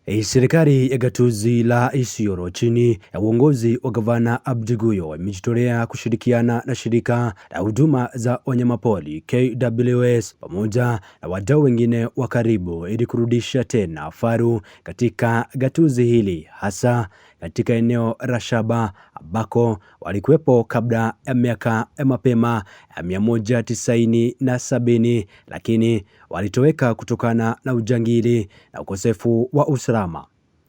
Serikali ya gatuzi la Isiolo chini ya uongozi wa Governor Abdi Guyo imejitolea kushirikiana na shirika la huduma za wanyamapori KWS pamoja na wadau wengine wa karibu ili kurudisha tena faru katika gatuzi hili, hasa katika eneo la Shaba ambako walikuwepo kabla ya miaka ya mapema ya 197, lakini walitoweka kutokana na ujangili na ukosefu wa usalama.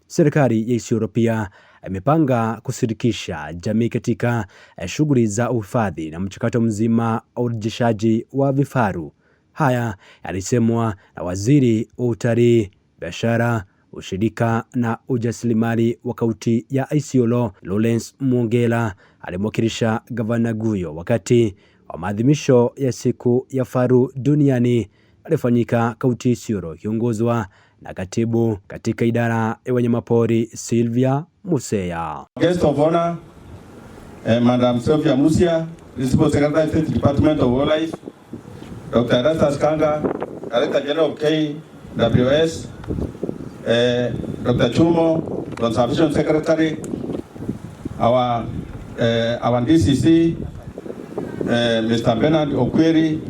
Serikali ya Isiolo pia imepanga kushirikisha jamii katika shughuli za uhifadhi na mchakato mzima wa urejeshaji wa vifaru. Haya yalisemwa na Waziri wa Utalii, Biashara, Ushirika na Ujasiriamali wa kaunti ya Isiolo, Lawrence Mwongela, alimwakilisha Governor Guyo wakati wa maadhimisho ya siku ya faru duniani alifanyika kaunti Isiolo, kiongozwa na katibu katika idara ya wanyamapori Sylvia Museya. Guest of honor, Madam Sylvia Museya, Principal Secretary State Department of Wildlife, Dr. Erastus Kanga, Director General of KWS, Dr. Chumo, Conservation Secretary, our DCC, Mr. Bernard Okwiri.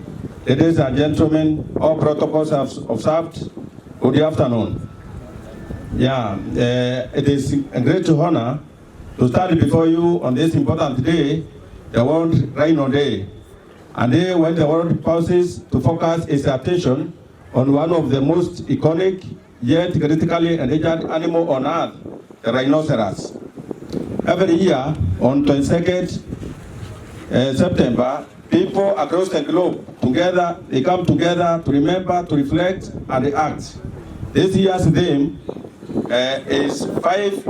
Ladies and gentlemen, all protocols have observed. Good afternoon. It is a great honor to stand before you on this important day, the World Rhino Day, and day when the world pauses to focus its attention on one of the most iconic yet critically endangered animal on earth, the rhinoceros. Every year on 22nd September, people across the globe they come together to remember, to reflect, and act. This year's theme is 5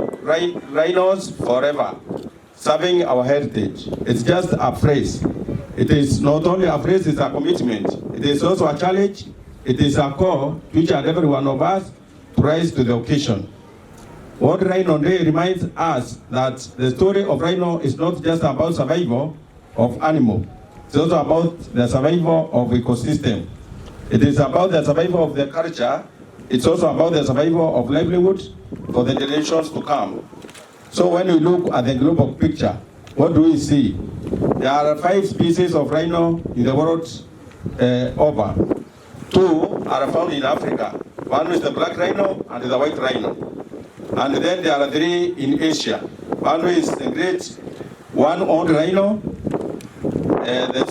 rhinos forever, serving our heritage. It's just a phrase. It is not only a phrase, it's a commitment. It is also a challenge. It is a call to each and every one of us to rise to the occasion. World Rhino Day reminds us that the story of rhino is not just about survival of animal. It's also about the survival of ecosystem. It is about the survival of the culture. It's also about the survival of livelihood for the generations to come. So when we look at the global picture, what do we see? There are 5 species of rhino in the world over. 2 are found in Africa. One is the black rhino and the white rhino. And then there are 3 in Asia. One is the great one-horned rhino, the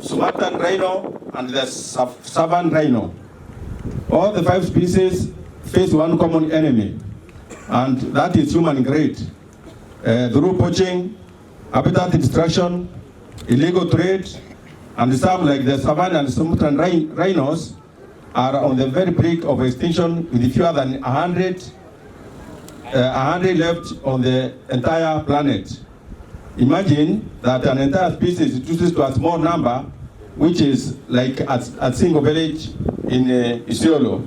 Sumatran rhino, and the Savan rhino. All the 5 species face one common enemy, and that is human greed. Through poaching, habitat destruction, illegal trade, and some like the Savan and Sumatran rhinos are on the very brink of extinction, with fewer than 100 left on the entire planet. Imagine that an entire species reduces to a small number, which is like a single village in Isiolo.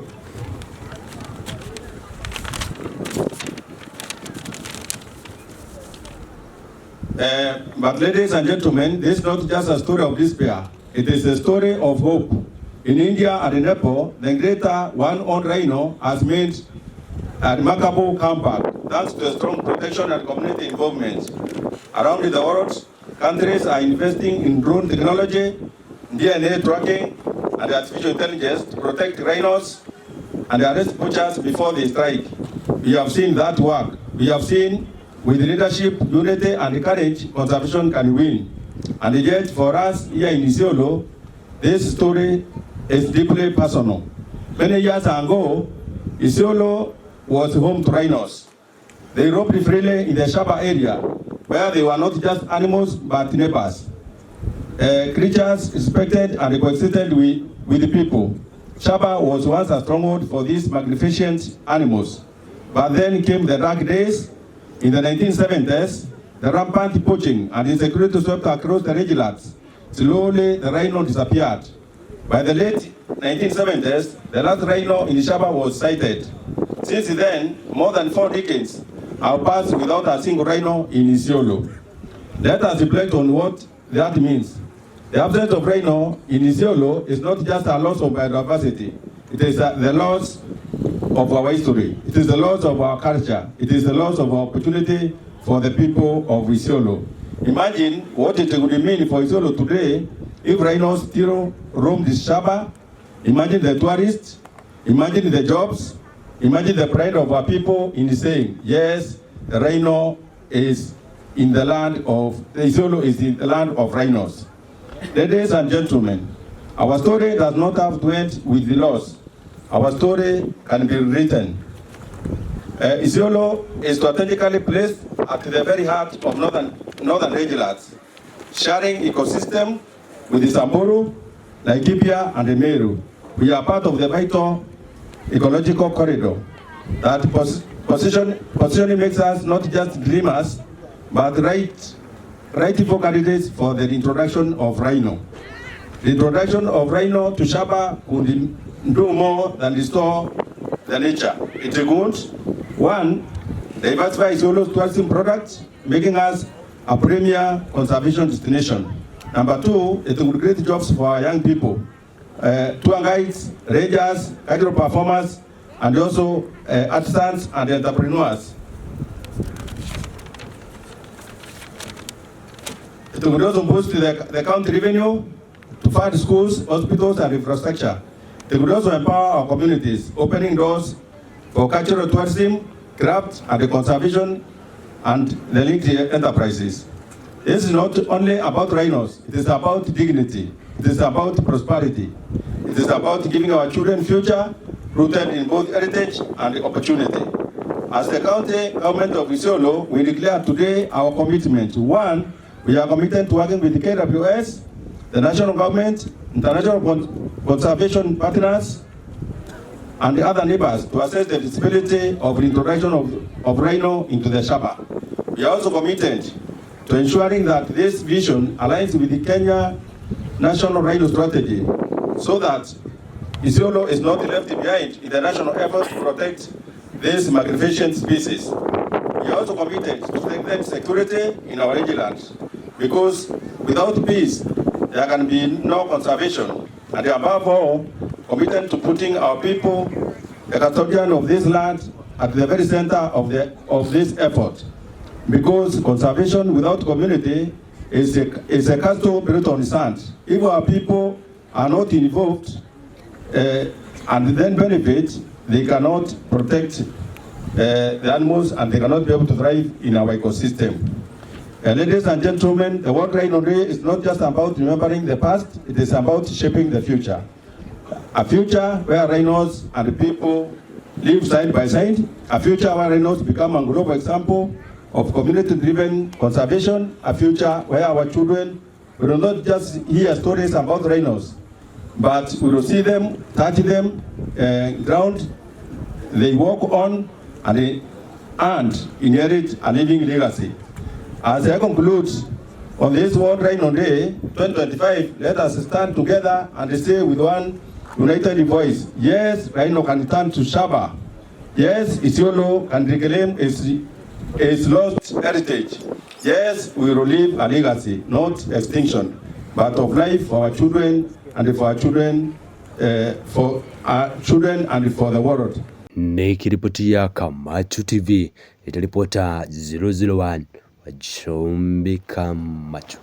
But ladies and gentlemen, this is not just a story of despair. It is a story of hope. In India and in Nepal, the greater one-horned rhino has made a remarkable comeback thanks to the strong protection and community involvement. Around the world, countries are investing in drone technology, DNA tracking, and artificial intelligence to protect rhinos and arrest poachers before they strike. We have seen that work. We have seen with leadership, unity, and courage, conservation can win. And yet, for us here in Isiolo, this story is deeply personal. Many years ago, Isiolo was home to rhinos. They roamed freely in the Shaba area, where they were not just animals, but neighbors. Creatures respected and coexisted with the people. Shaba was once a stronghold for these magnificent animals. But then came the dark days. In the 1970s, the rampant poaching and insecurity swept across the regions. Slowly, the rhino disappeared. By the late 1970s, the last rhino in Shaba was sighted. Since then, more than 4 decades have passed without a single rhino in Isiolo. Let us reflect on what that means. The absence of rhino in Isiolo is not just a loss of biodiversity. It is the loss of our history. It is the loss of our culture. It is the loss of opportunity for the people of Isiolo. Imagine what it would mean for Isiolo today if rhinos still roam the Shaba. Imagine the tourists. Imagine the jobs. Imagine the pride of our people in saying, yes, the rhino is in the land of, Isiolo is in the land of rhinos. Ladies and gentlemen, our story does not have to end with the loss. Our story can be written. Isiolo is strategically placed at the very heart of northern regions, sharing ecosystem with the Samburu, Laikipia, and the Meru. We are part of the vital ecological corridor that positioning makes us not just dreamers, but rightful candidates for the introduction of rhino. The introduction of rhino to Shaba would do more than restore the nature. It would, one, diversify Isiolo's tourism products, making us a premier conservation destination. Number two, it would create jobs for our young people, tour guides, rangers, cultural performers, and also artisans and entrepreneurs. It would also boost the county revenue to fund schools, hospitals, and infrastructure. It would also empower our communities, opening doors for cultural tourism, craft, and the conservation, and the linked enterprises. This is not only about rhinos, it is about dignity, it is about prosperity, it is about giving our children future rooted in both heritage and opportunity. As the county government of Isiolo, we declare today our commitment. One, we are committed to working with the KWS, the national government, international conservation partners, and the other neighbors to assess the feasibility of the introduction of rhino into the Shaba. We are also committed to ensuring that this vision aligns with the Kenya National Rhino Strategy so that Isiolo is not left behind in the national effort to protect this magnificent species. We are also committed to strengthen security in our regions because without peace, there can be no conservation. And above all, committed to putting our people, the custodian of this land, at the very center of this effort. Because conservation without community is a castle built on sand. If our people are not involved and then benefit, they cannot protect the animals and they cannot be able to thrive in our ecosystem. Ladies and gentlemen, the World Rhino Day is not just about remembering the past, it is about shaping the future. A future where rhinos and people live side by side, a future where rhinos become a global example of community-driven conservation, a future where our children will not just hear stories about rhinos, but we will see them, touch them, ground they walk on, and inherit a living legacy. As I conclude, on this World Rhino Day 2025, let us stand together and say with one united voice, yes, rhino can turn to Shaba. Yes, Isiolo can reclaim its lost heritage. Yes, we will leave a legacy, not extinction, but of life for our children and for our children, and for the world. Nikiripotia Kamachu TV, itaripota 001 wa Chombi Kamachu.